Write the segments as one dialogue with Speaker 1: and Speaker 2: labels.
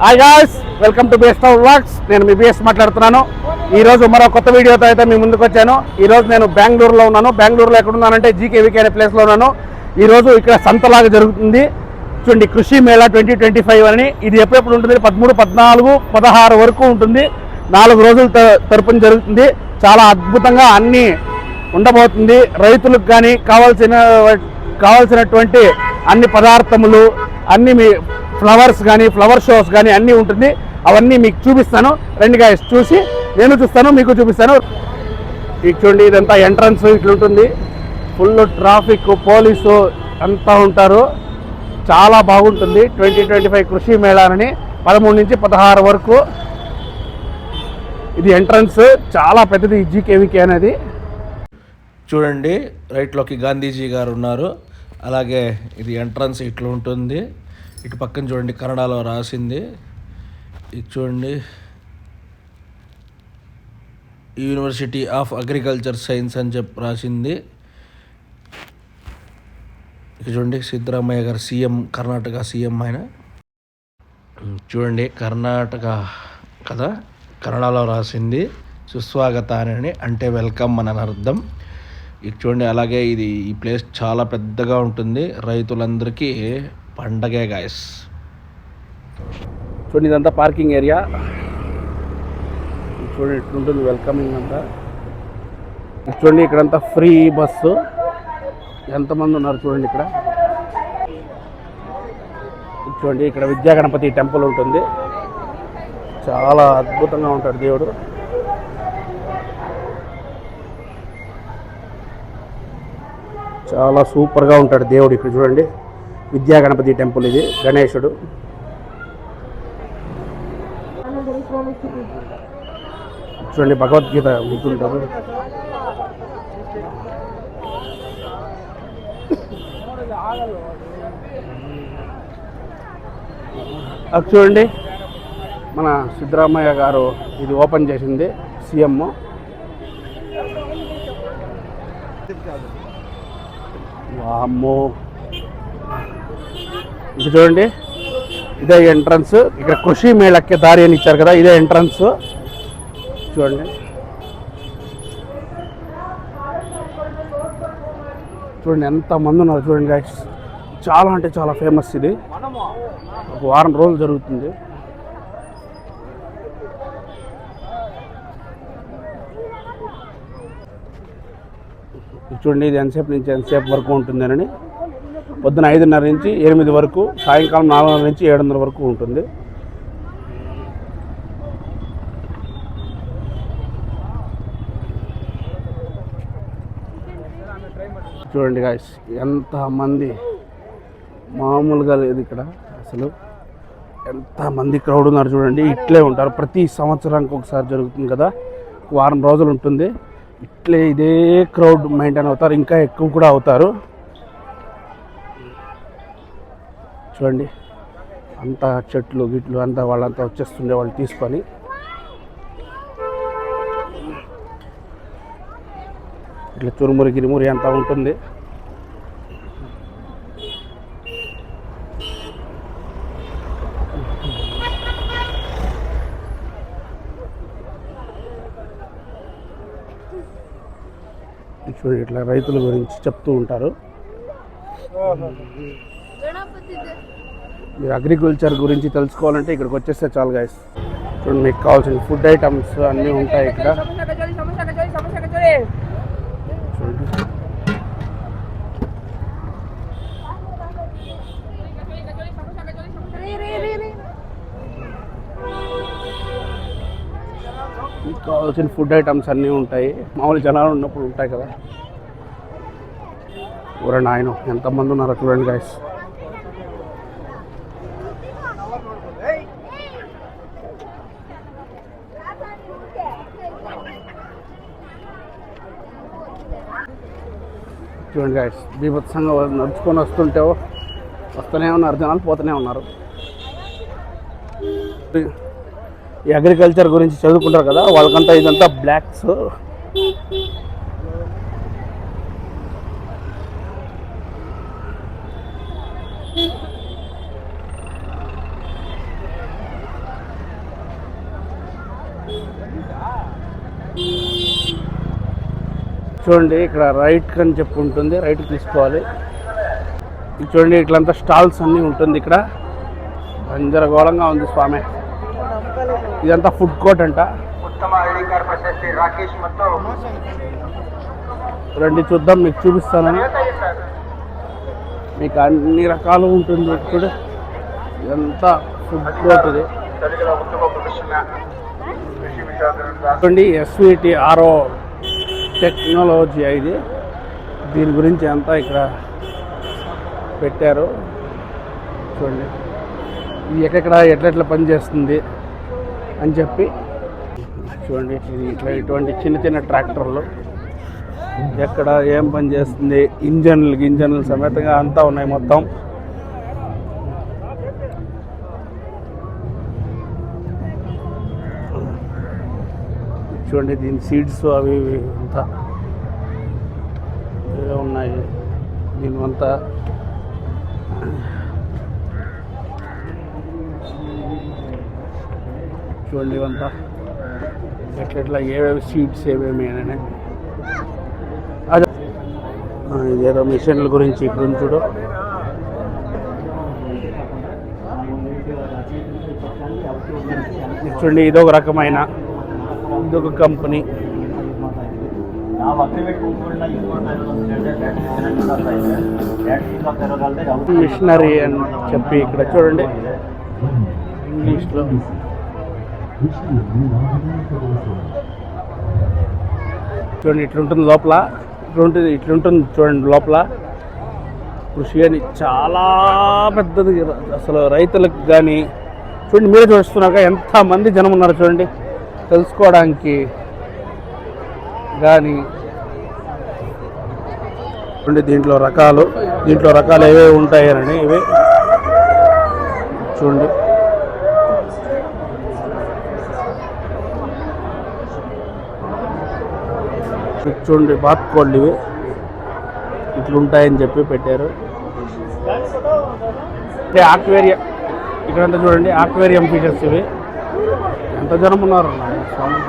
Speaker 1: Hi guys, welcome to best of works. నేను మీ BS మాట్లాడుతున్నాను. ఈరోజు మరో కొత్త వీడియోతో అయితే మీ ముందుకు వచ్చాను. ఈరోజు నేను బెంగళూరులో ఉన్నాను. బెంగళూరులో ఎక్కడున్నానంటే జీకేవికే అనే ప్లేస్లో ఉన్నాను. ఈరోజు ఇక్కడ సంతలాగా జరుగుతుంది. చూడండి, కృషి మేళా 2025 అని. ఇది ఎప్పుడెప్పుడు ఉంటుంది? 13, 14, 16 వరకు ఉంటుంది. 4 రోజుల తరపున జరుగుతుంది. చాలా అద్భుతంగా అన్నీ ఉండబోతుంది. రైతులకు కానీ కావాల్సినటువంటి అన్ని పదార్థములు, అన్ని మీ ఫ్లవర్స్ కానీ, ఫ్లవర్ షోస్ కానీ అన్నీ ఉంటుంది. అవన్నీ మీకు చూపిస్తాను. రండి గాయ్స్, చూసి నేను చూస్తాను, మీకు చూపిస్తాను. ఇది చూడండి, ఇదంతా ఎంట్రన్స్ ఇట్లుంటుంది. ఫుల్ ట్రాఫిక్, పోలీసు అంతా ఉంటారు. చాలా బాగుంటుంది. 2025 కృషి మేళాని 13 నుంచి 16 వరకు. ఇది ఎంట్రన్స్, చాలా పెద్దది ఈ జీకేవికే అనేది.
Speaker 2: చూడండి, రైట్లోకి గాంధీజీ గారు ఉన్నారు. అలాగే ఇది ఎంట్రన్స్ ఇట్లా ఉంటుంది. ఇటు పక్కన చూడండి, కన్నడలో రాసింది. ఇది చూడండి, యూనివర్సిటీ ఆఫ్ అగ్రికల్చర్ సైన్స్ అని చెప్పి రాసింది. ఇక చూడండి, సిద్ధరామయ్య గారు సీఎం, కర్ణాటక సీఎం ఆయన. చూడండి, కర్ణాటక కదా, కన్నడలో రాసింది సుస్వాగతాన్ని, అంటే వెల్కమ్ అని అర్థం. ఇది చూడండి, అలాగే ఈ ప్లేస్ చాలా పెద్దగా ఉంటుంది. రైతులందరికీ పండగే గాయస్.
Speaker 1: చూడండి, ఇదంతా పార్కింగ్ ఏరియా. చూడండి ఇట్లుంటుంది, వెల్కమింగ్ అంతా. చూడండి, ఇక్కడంతా ఫ్రీ బస్సు. ఎంతమంది ఉన్నారు చూడండి ఇక్కడ. చూడండి, ఇక్కడ విద్యా గణపతి టెంపుల్ ఉంటుంది. చాలా అద్భుతంగా ఉంటాడు దేవుడు. చాలా సూపర్గా ఉంటాడు దేవుడు. ఇక్కడ చూడండి, విద్యా గణపతి టెంపుల్. ఇది గణేశుడు. చూడండి, భగవద్గీత ఉంటుంటారు. అది చూడండి, మన సిద్ధరామయ్య గారు ఇది ఓపెన్ చేసింది, సీఎం. వామ్మో, ఇది చూడండి, ఇదే ఎంట్రన్స్. ఇక్కడ కృషి మేళకి దారి అని ఇచ్చారు కదా, ఇదే ఎంట్రన్స్. చూడండి, చూడండి ఎంతమంది ఉన్నారు చూడండి గైస్. చాలా అంటే చాలా ఫేమస్ ఇది. ఒక వారం రోజులు జరుగుతుంది. చూడండి, ఇది ఎంతసేపు నుంచి ఎంతసేపు వరకు ఉంటుందని. పొద్దున 5:30 నుంచి 8 వరకు, సాయంకాలం 4:30 నుంచి 7:30 వరకు ఉంటుంది. చూడండి గాయ్స్, ఎంతమంది, మామూలుగా లేదు ఇక్కడ అసలు. ఎంతమంది క్రౌడ్ ఉన్నారు చూడండి. ఇట్లే ఉంటారు, ప్రతి సంవత్సరానికి ఒకసారి జరుగుతుంది కదా, వారం రోజులు ఉంటుంది. ఇట్లే ఇదే క్రౌడ్ మెయింటైన్ అవుతారు, ఇంకా ఎక్కువ కూడా అవుతారు. చూడండి, అంతా చెట్లు గిట్లు అంతా వాళ్ళంతా వచ్చేస్తుండే వాళ్ళు తీసుకొని. ఇట్లా చురుమురి గిరిమురి అంతా ఉంటుంది. చూడండి, ఇట్లా రైతుల గురించి చెప్తూ ఉంటారు. మీరు అగ్రికల్చర్ గురించి తెలుసుకోవాలంటే ఇక్కడికి వచ్చేస్తే చాలు గైస్. చూడండి, మీకు కావాల్సిన ఫుడ్ ఐటమ్స్ అన్నీ ఉంటాయి ఇక్కడ. చూడండి, మీకు కావాల్సిన ఫుడ్ ఐటమ్స్ అన్నీ ఉంటాయి. మామూలు జనాలు ఉన్నప్పుడు ఉంటాయి కదా. ఎవరైనా ఆయన ఎంతమంది ఉన్నారో చూడండి గైస్. చూడండి గైస్, బీభత్సంగా నడుచుకొని వస్తూనే ఉన్నారు జనాలు, పోతూనే ఉన్నారు. ఈ అగ్రికల్చర్ గురించి చదువుకుంటారు కదా, వాళ్ళకంతా ఇదంతా బ్లాక్స్. చూడండి ఇక్కడ రైట్ అని చెప్పి ఉంటుంది, రైట్ తీసుకోవాలి. ఇది చూడండి ఇట్లంతా స్టాల్స్ అన్నీ ఉంటుంది ఇక్కడ. గందరగోళంగా ఉంది స్వామి. ఇదంతా ఫుడ్ కోర్ట్ అంట. రండి చూద్దాం, మీకు చూపిస్తాను. మీకు అన్ని రకాలు ఉంటుంది చూడు. ఇదంతా ఫుడ్ కోర్ట్ ఇది. చూడండి ఎస్విటి ఆరో టెక్నాలజీ ఇది. దీని గురించి అంతా ఇక్కడ పెట్టారు. చూడండి ఇది ఎక్కడెక్కడ ఎట్లెట్లా పనిచేస్తుంది అని చెప్పి. చూడండి ఇది ఇటువంటి చిన్న చిన్న ట్రాక్టర్లు ఎక్కడ ఏం పని చేస్తుంది, ఇంజన్లు సమేతంగా అంతా ఉన్నాయి మొత్తం. చూడండి దీని సీడ్స్ అవి అంతా ఉన్నాయి. దీనివంతా చూడండి ఇవంతా ఎట్లెట్లా ఏవేవి సీడ్స్ ఏవేమి అని. అదే ఇదేదో మిషన్ల గురించి ఇక్కడ చూడు. చూడండి ఇదొక రకమైన, ఇదొక కంపెనీ మిషనరీ అని చెప్పి ఇక్కడ చూడండి ఇంగ్లీష్లో. చూడండి ఇట్లుంటుంది లోపల, ఇట్లుంటుంది చూడండి లోపల. కృషి అని చాలా పెద్దది అసలు. రైతులకు కానీ చూడండి, మీరే చూస్తున్నాక ఎంతమంది జనం ఉన్నారు చూడండి తెలుసుకోవడానికి కానీ. చూడండి దీంట్లో రకాలు ఏవేవి ఉంటాయని ఇవి చూడండి. చూడండి బాత్కోళ్ళు ఇవి ఇట్లుంటాయని చెప్పి పెట్టారు. ఆక్వేరియం ఇక్కడంతా చూడండి, ఆక్వేరియం ఫిషెస్ ఇవి. ఎంత జనం ఉన్నారు స్వామి.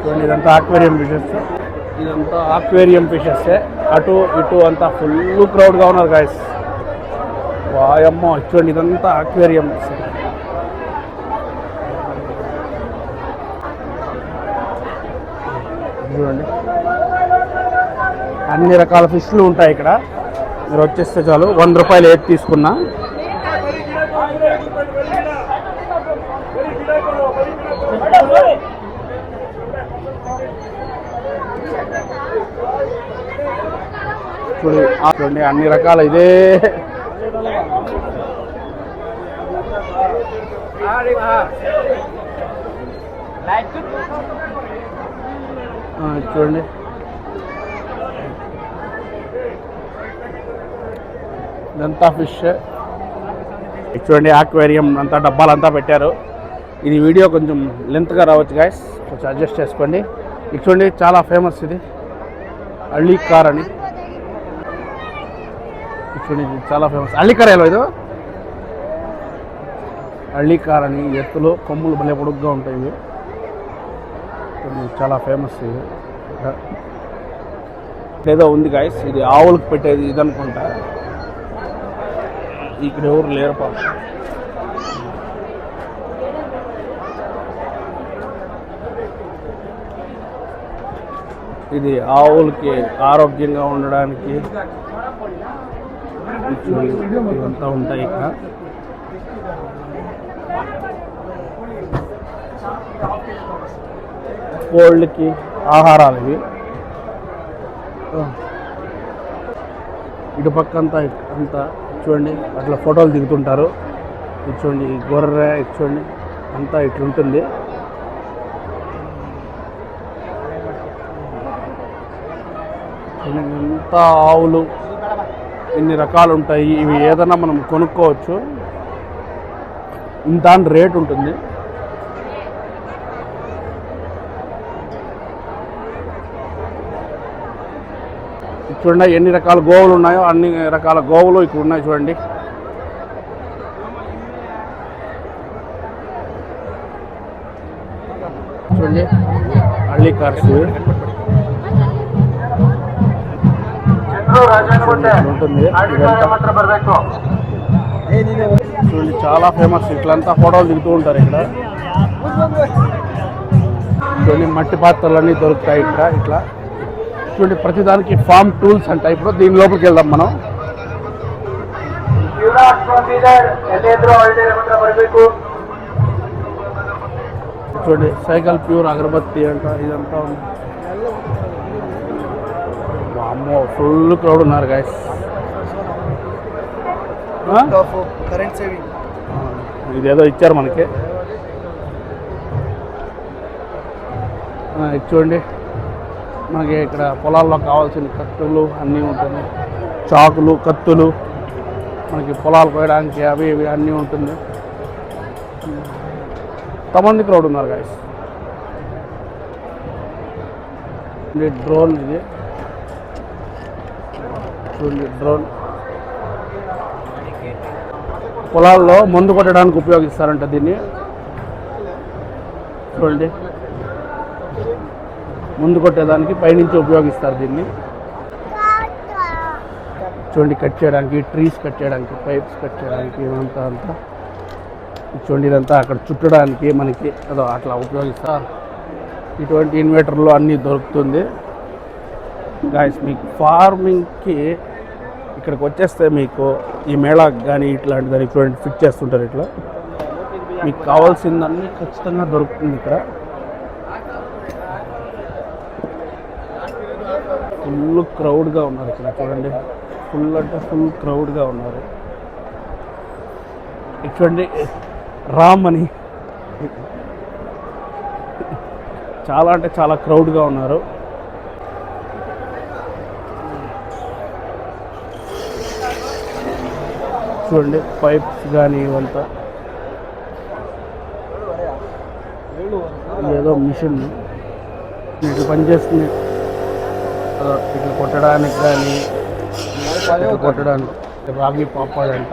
Speaker 1: చూడండి ఇదంతా ఆక్వేరియం ఫిషెస్. అటు ఇటు అంతా ఫుల్ క్రౌడ్గా ఉన్నారు గాయస్. వాయమ్మో చూడండి ఇదంతా ఆక్వేరియం. చూడండి అన్ని రకాల ఫిష్లు ఉంటాయి ఇక్కడ. మీరు వచ్చేస్తే చాలు, 100 రూపాయలు ఏది తీసుకున్నా. చూడండి అన్ని రకాల ఇదే. చూడండి ఇదంతా ఫిష్. చూడండి ఆక్వేరియం అంతా డబ్బాలంతా పెట్టారు. ఇది వీడియో కొంచెం లెంత్గా రావచ్చు గాయస్, కొంచెం అడ్జస్ట్ చేసుకోండి. ఇది చూడండి చాలా ఫేమస్ ఇది అల్లికార్ అని. చూడండి చాలా ఫేమస్ అల్లికార్. ఇది అల్లికార్ అని. ఎత్తులు కొమ్ములు భలే పొడుగ్గా ఉంటాయి ఇవి. చాలా ఫేమస్ ఇది. ఏదో ఉంది గాయస్, ఇది ఆవులకు పెట్టేది ఇది అనుకుంటా. ఇక్కడ ఎవరు లేరు పాప. ఇది ఆవులకి ఆరోగ్యంగా ఉండడానికి ఇవంతా ఉంటాయి ఇక్కడ. కోళ్ళకి ఆహారాలు ఇవి. ఇటు పక్క అంతా చూడండి అట్లా ఫోటోలు దిగుతుంటారు. ఇది చూడండి గొర్రె, ఇది చూడండి అంతా ఇట్లుంటుంది. ఎంత ఆవులు ఇన్ని రకాలు ఉంటాయి. ఇవి ఏదైనా మనం కొనుక్కోవచ్చు, ఇంత రేట్ ఉంటుంది. చూడండి ఎన్ని రకాల గోవులు ఉన్నాయో అన్ని రకాల గోవులు ఇక్కడ ఉన్నాయి చూడండి. చూడండి హళ్ళీ కార్స్ ఉంటుంది. చూడండి చాలా ఫేమస్, ఇట్లంతా ఫోటోలు దిగుతూ ఉంటారు ఇక్కడ. చూడండి మట్టి పాత్రలన్నీ దొరుకుతాయి ఇక్కడ. ఇట్లా చూడండి ప్రతిదానికి ఫార్మ్ టూల్స్ అంట. ఇప్పుడు దీని లోపలికి వెళ్దాం మనం. చూడండి సైకిల్ ప్యూర్ అగరబత్తి అంట, ఇదంతా ఉంది. అమ్మో ఫుల్ క్రౌడ్ ఉన్నారు గైస్.
Speaker 3: కరెంట్ సేవింగ్
Speaker 1: ఇదేదో ఇచ్చారు మనకి. ఇది చూడండి మనకి ఇక్కడ పొలాల్లో కావాల్సిన కత్తులు అన్నీ ఉంటుంది. చాకులు, కత్తులు, మనకి పొలాలు కోయడానికి అవి ఇవి అన్నీ ఉంటుంది. ఎంతమంది క్రౌడ్ ఉన్నారు గైస్. డ్రోన్ ఇది చూడండి, డ్రోన్ పొలాల్లో మందు కొట్టడానికి ఉపయోగిస్తారంట దీన్ని. చూడండి ముందు కొట్టేదానికి పైనుంచి ఉపయోగిస్తారు దీన్ని. చూడండి కట్ చేయడానికి, ట్రీస్ కట్ చేయడానికి, పైప్స్ కట్ చేయడానికి, ఇదంతా అంతా చూడండి. ఇదంతా అక్కడ చుట్టడానికి మనకి అదో అట్లా ఉపయోగిస్తారు. ఇటువంటి ఇన్వర్టర్లు అన్నీ దొరుకుతుంది గాయస్. మీకు ఫార్మింగ్కి ఇక్కడికి వచ్చేస్తే మీకు ఈ మేళాకి కానీ ఇట్లాంటి దానికి చూడండి ఫిట్ చేస్తుంటారు. ఇట్లా మీకు కావాల్సిందన్నీ ఖచ్చితంగా దొరుకుతుంది ఇక్కడ. ఫుల్ క్రౌడ్గా ఉన్నారు ఇక్కడ చూడండి. ఫుల్ అంటే ఫుల్ క్రౌడ్గా ఉన్నారు. చూడండి రామ్ అని చాలా అంటే చాలా క్రౌడ్గా ఉన్నారు. చూడండి పైప్స్ కానీ ఇవంతా ఏదో మిషన్ ఇట్లా పనిచేస్తుంది. ఇట్లా కొట్టడానికి కానీ ఇట్లా కొట్టడానికి రాగి పాపాడంట.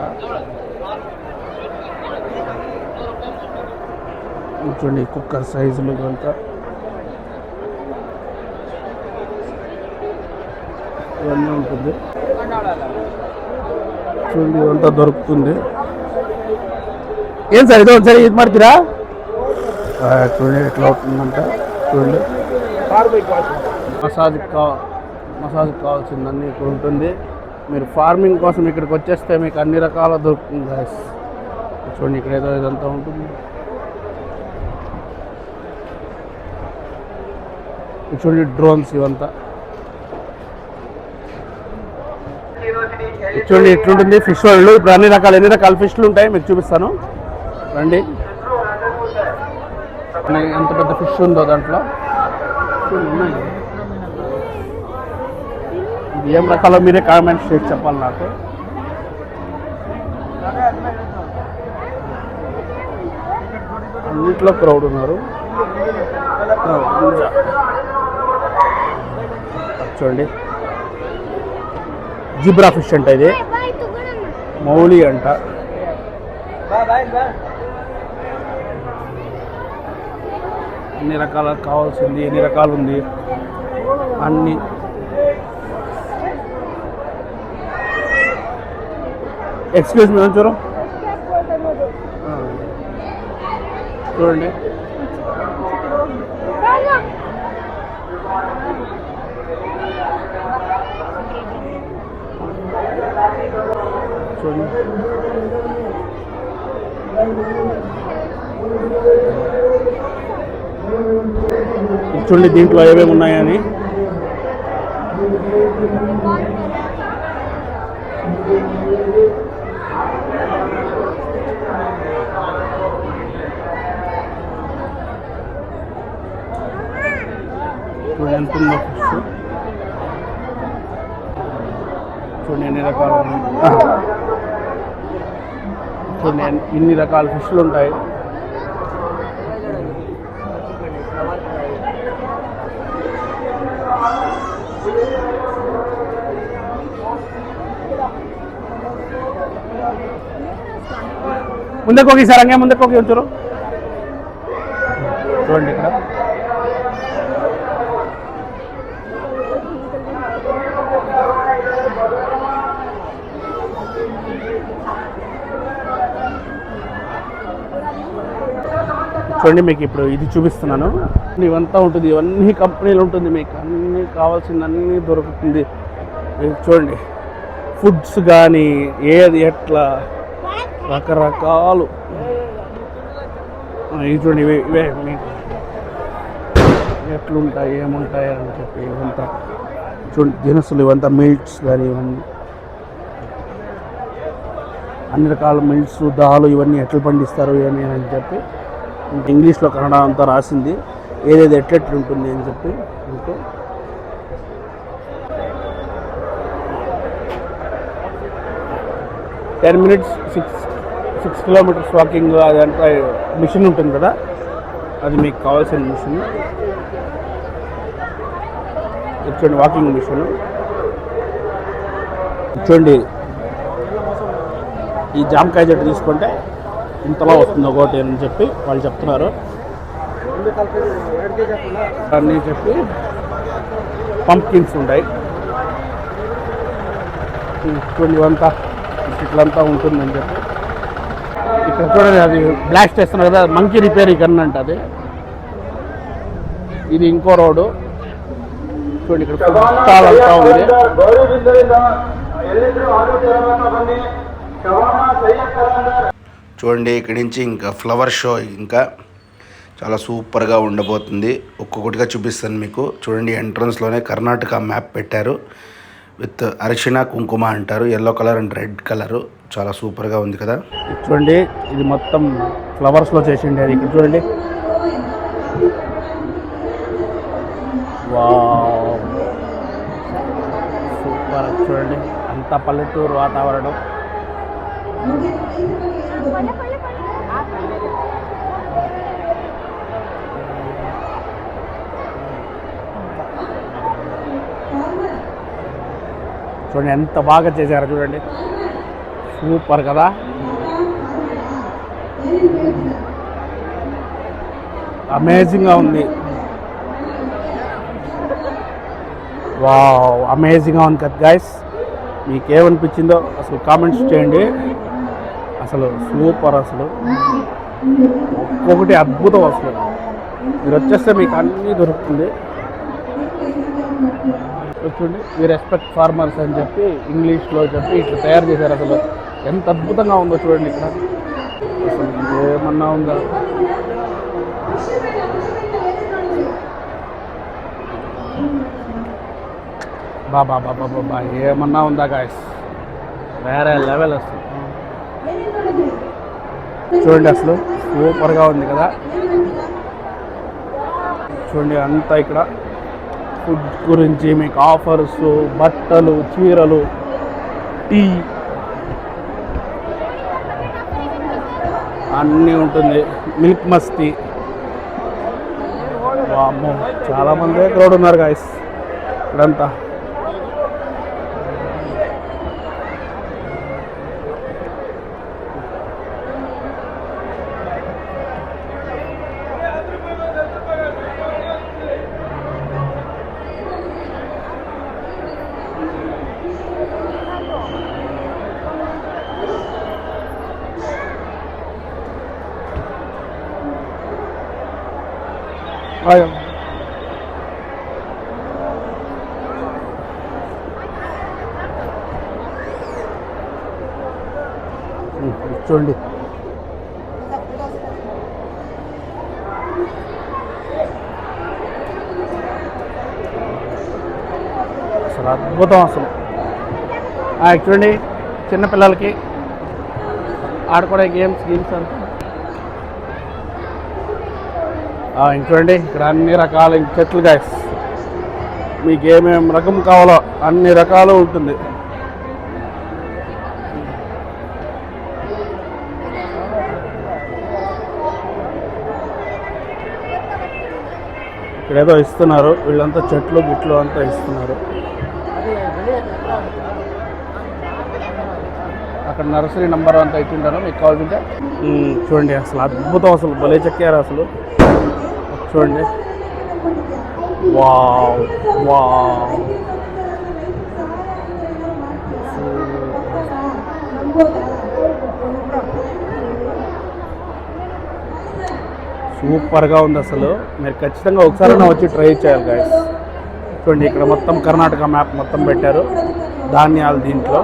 Speaker 1: చూడండి కుక్కర్ సైజులు ఇవంతా ఇవన్నీ ఉంటుంది. చూడండి ఇదంతా దొరుకుతుంది. ఏం సార్ ఇది ఒకసారి ఇది ಮಾಡ್ತೀರಾ? చూడండి ఎట్లా అవుతుందంట. చూడండి మసాజ్కి కావాల్సిందన్నీ ఇక్కడ ఉంటుంది. మీరు ఫార్మింగ్ కోసం ఇక్కడికి వచ్చేస్తే మీకు అన్ని రకాల దొరుకుతుంది గాయస్. చూడండి ఇక్కడ ఏదో ఇదంతా ఉంటుంది. చూడండి డ్రోన్స్ ఇవంతా. చూడండి ఎట్లుంటుంది ఫిష్ వరల్డ్. ఇప్పుడు ఎన్ని రకాల ఫిష్లు ఉంటాయి మీకు చూపిస్తాను రండి. ఎంత పెద్ద ఫిష్ ఉందో దాంట్లో. ఇది ఏం రకాలో మీరే కామెంట్స్ చేసి చెప్పాలి నాకు. అన్నిట్లో క్రౌడ్ ఉన్నారు. చూడండి జిబ్రా ఫిష్ అంట, ఇది మౌలి అంట. ఎన్ని రకాల కావాల్సింది, ఎన్ని రకాలు ఉంది అన్ని. ఎక్స్క్యూజ్ మీ చూడు చూడండి. చూడండి చూడండి దీంట్లో ఏమేమి ఉన్నాయని. చూడండి ఎంత ఉందో ఫిష్. చూడండి ఎన్ని రకాలు చూడండి ఇన్ని రకాల ఫిష్లు ఉంటాయి. ಮುಂದಕ್ಕೆ ಹೋಗಿ ಸರ್, ಹಂಗೆ ಮುಂದಕ್ಕೆ ಹೋಗಿ ಒಂಚೂರು చూడండి ఇక్కడ. చూడండి మీకు ఇప్పుడు ఇది చూపిస్తున్నాను. ఇవంతా ఉంటుంది, ఇవన్నీ కంపెనీలు ఉంటుంది, మీకు అన్నీ కావాల్సింది అన్నీ దొరుకుతుంది. చూడండి ఫుడ్స్ కానీ ఏది ఎట్లా రకరకాలు ఇవి చూడండి, ఇవే మీకు ఎట్లుంటాయి ఏముంటాయి అని చెప్పి ఇవంతా చూడండి. దినుసులు ఇవంతా మిల్క్స్ కానీ ఇవన్నీ అన్ని రకాల మిల్క్స్ దాలు ఇవన్నీ ఎట్లా పండిస్తారు ఇవన్నీ అని చెప్పి ఇంగ్లీష్లో కన్నడ అంతా రాసింది, ఏదేది ఎట్లెట్లు ఉంటుంది అని చెప్పి. మీకు 10 minutes 6 kilometers వాకింగ్, అదంతా మిషన్ ఉంటుంది కదా, అది మీకు కావాల్సిన మిషన్. చూడండి వాకింగ్ మిషన్. చూడండి ఈ జామకాయ చెట్టు తీసుకుంటే ఇంతలో వస్తుంది ఒకటి అని చెప్పి వాళ్ళు చెప్తున్నారు అని చెప్పి. పంప్కిన్స్ ఉంటాయి చూడండి, ఇవంతా ఇట్లంతా ఉంటుందని చెప్పి. ఇక్కడ చూడండి అది బ్లాస్ట్ చేస్తున్నారు కదా, మంకీ రిపేరింగ్ గన్ అంట అది. ఇది ఇంకో రోడ్డు చూడండి, ఇక్కడ స్టాల్ అంతా ఉంది.
Speaker 2: చూడండి ఇక్కడి నుంచి ఇంకా ఫ్లవర్ షో ఇంకా చాలా సూపర్గా ఉండబోతుంది. ఒక్కొక్కటిగా చూపిస్తాను మీకు. చూడండి ఎంట్రన్స్లోనే కర్ణాటక మ్యాప్ పెట్టారు, విత్ అరిశిణ కుంకుమ అంటారు, yellow colour and red colour. చాలా సూపర్గా ఉంది కదా.
Speaker 1: చూడండి ఇది మొత్తం ఫ్లవర్స్లో చేసిండి అది. ఇక్కడ చూడండి, వావ్ సూపర్. చూడండి అంతా పల్లెటూరు వాతావరణం. చూడండి ఎంత బాగా చేశారు చూడండి, సూపర్ కదా. అమేజింగ్గా ఉంది. వావ్ అమేజింగ్గా ఉంది కదా గైస్. మీకేమనిపించిందో అసలు కామెంట్స్ చేయండి. అసలు సూపర్, అసలు ఒక్కొక్కటి అద్భుతం. అసలు మీరు వచ్చేస్తే మీకు అన్నీ దొరుకుతుంది. చూడండి వి రెస్పెక్ట్ ఫార్మర్స్ అని చెప్పి ఇంగ్లీష్లో చెప్పి ఇట్లా తయారు చేశారు. అసలు ఎంత అద్భుతంగా ఉందో చూడండి. ఇక్కడ అసలు ఏమన్నా ఉందా, బాబా బాబా బాబా ఏమన్నా ఉందా గాయస్, వేరే లెవెల్ వస్తుంది. చూడండి అసలు సూపర్గా ఉంది కదా. చూడండి అంతా ఇక్కడ ఫుడ్ గురించి మీకు ఆఫర్స్, బట్టలు, చీరలు, టీ అన్నీ ఉంటుంది. మిల్క్ మస్తీ, వామ్మో చాలామంది క్రౌడ్ ఉన్నారు గాయస్ ఇక్కడంతా. చూడండి అసలు అద్భుతం. అసలు చూడండి చిన్నపిల్లలకి ఆడుకునే గేమ్స్ అంతా. చూడండి ఇక్కడ అన్ని రకాల చెట్లు గాయస్, మీకు ఏమేమి రకం కావాలో అన్ని రకాలు ఉంటుంది. ఇక్కడేదో ఇస్తున్నారు వీళ్ళంతా, చెట్లు గిట్లు అంతా ఇస్తున్నారు. అక్కడ నర్సరీ నెంబర్ అంతా ఇచ్చింటాను, మీకు కావాల్సింటే. చూడండి అసలు అద్భుతం, అసలు భలే చెక్కారు అసలు. చూడండి, వావ్ వావ్, సూపర్గా ఉంది అసలు. మీరు ఖచ్చితంగా ఒకసారైనా వచ్చి ట్రై చేయాలి గైస్. చూడండి ఇక్కడ మొత్తం కర్ణాటక మ్యాప్ మొత్తం పెట్టారు, ధాన్యాలు దీంట్లో.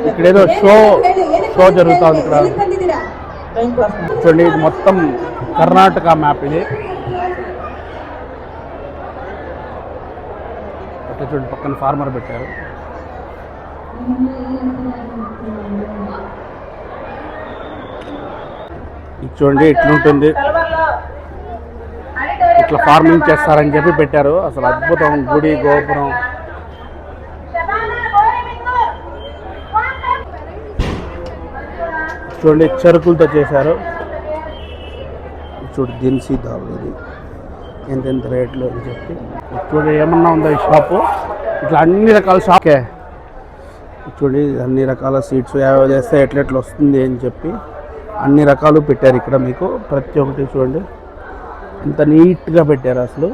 Speaker 1: ఇక్కడేదో షో జరుగుతుంది ఇక్కడ. చూడండి ఇది మొత్తం కర్ణాటక మ్యాప్ ఇది. అట్లా చూడండి పక్కన ఫార్మర్ పెట్టారు. ఇది చూడండి ఇట్లుంటుంది, ఇట్లా ఫార్మింగ్ చేస్తారని చెప్పి పెట్టారు. అసలు అద్భుతం, గుడి గోపురం. చూడండి చెరుకులతో చేశారు. చూడు దిన్సీ దాల్ ఇది ఎంతెంత రేట్లు అని చెప్పి. చూడండి ఏమన్నా ఉందా ఈ షాపు, ఇట్లా అన్ని రకాల షాపే. చూడండి అన్ని రకాల సీట్స్ యాభై చేస్తే ఎట్లెట్లు వస్తుంది అని చెప్పి అన్ని రకాలు పెట్టారు ఇక్కడ మీకు. ప్రతి ఒక్కటి చూడండి ఎంత నీట్గా పెట్టారు అసలు.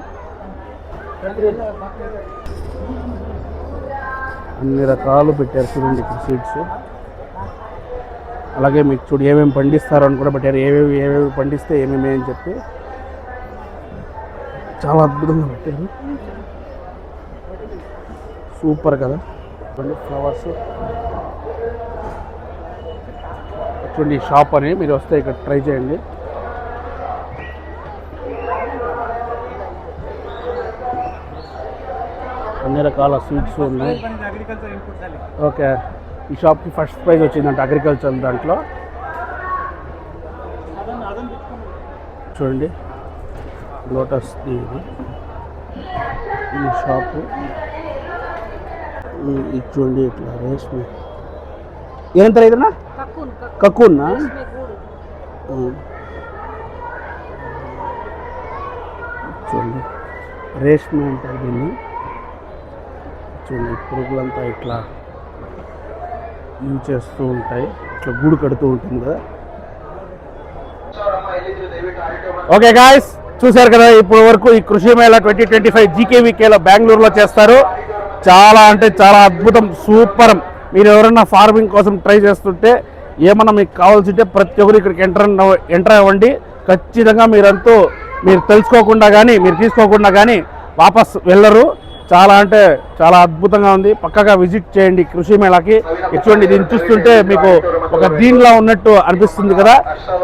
Speaker 1: అన్ని రకాలు పెట్టారు చూడండి ఇక్కడ సీట్స్. అలాగే మీకు చూడు ఏమేమి పండిస్తారు అని కూడా పెట్టారు, ఏవేవి పండిస్తే ఏమేమి అని చెప్పి చాలా అద్భుతంగా పెట్టారు. సూపర్ కదా. చూడండి ఫ్లవర్స్. చూడండి షాప్ అని మీరు వస్తే ఇక్కడ ట్రై చేయండి. అన్ని రకాల స్వీట్స్ ఉన్నాయి. ఓకే, ఈ షాప్కి ఫస్ట్ ప్రైజ్ వచ్చిందంట అగ్రికల్చర్ దాంట్లో. చూడండి లోటస్ ఇది షాపు. ఇది చూడండి ఇట్లా రేష్మి ఎంత రైతున్నా కక్కున్నా. చూడండి రేష్మి అంటారు దీన్ని. చూడండి పురుగులంతా ఇట్లా యూజ్ చేస్తూ ఉంటాయి, ఇట్లా గూడు కడుతూ ఉంటుంది కదా. ఓకే గాయస్, చూశారు కదా ఇప్పటి వరకు ఈ కృషి మేళా 2025 జీకేవీకేలో బెంగళూరులో చేస్తారు. చాలా అంటే చాలా అద్భుతం, సూపర్. మీరు ఎవరైనా ఫార్మింగ్ కోసం ట్రై చేస్తుంటే ఏమన్నా మీకు కావాల్సింటే ప్రతి ఒక్కరు ఇక్కడికి ఎంటర్ అవ్వండి. ఖచ్చితంగా మీరంతా మీరు తెలుసుకోకుండా కానీ మీరు తీసుకోకుండా కానీ వాపస్ వెళ్ళరు. చాలా అంటే చాలా అద్భుతంగా ఉంది. పక్కగా విజిట్ చేయండి కృషి మేళాకి. చూడండి దీన్ని చూస్తుంటే మీకు ఒక దీనిలా ఉన్నట్టు అనిపిస్తుంది కదా.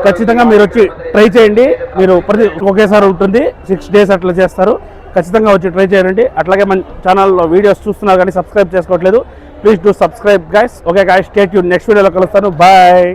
Speaker 1: ఖచ్చితంగా మీరు వచ్చి ట్రై చేయండి. మీరు ప్రతి ఒకేసారి ఉంటుంది, 6 days అట్లా చేస్తారు. ఖచ్చితంగా వచ్చి ట్రై చేయండి. అట్లాగే మన ఛానల్లో వీడియోస్ చూస్తున్నారు కానీ సబ్స్క్రైబ్ చేసుకోవట్లేదు, please do subscribe guys. Okay guys, stay tune. Next వీడియోలో కలుస్తాను. బాయ్.